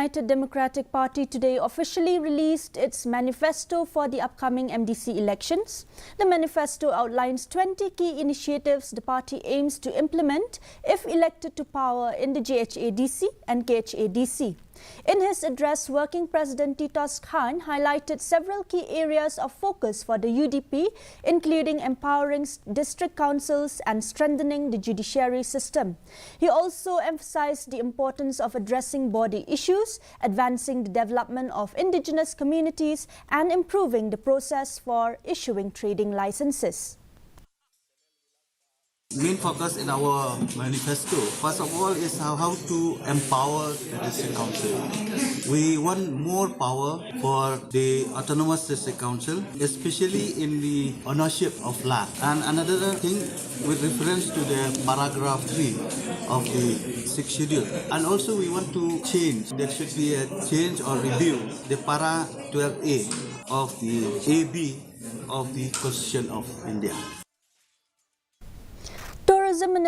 United Democratic Party today officially released its manifesto for the upcoming MDC elections. The manifesto outlines 20 key initiatives the party aims to implement if elected to power in the JHADC and KHADC. In his address, Working President Titos Khan highlighted several key areas of focus for the UDP, including empowering district councils and strengthening the judiciary system. He also emphasized the importance of addressing border issues, advancing the development of indigenous communities, and improving the process for issuing trading licenses. Main focus in our manifesto, first of all, is how to empower the district council. We want more power for the autonomous district council, especially in the ownership of land. And another thing with reference to the paragraph 3 of the 6th schedule. And also we want to change, there should be a change or review the para 12A of the AB of the Constitution of India. Tourism Minister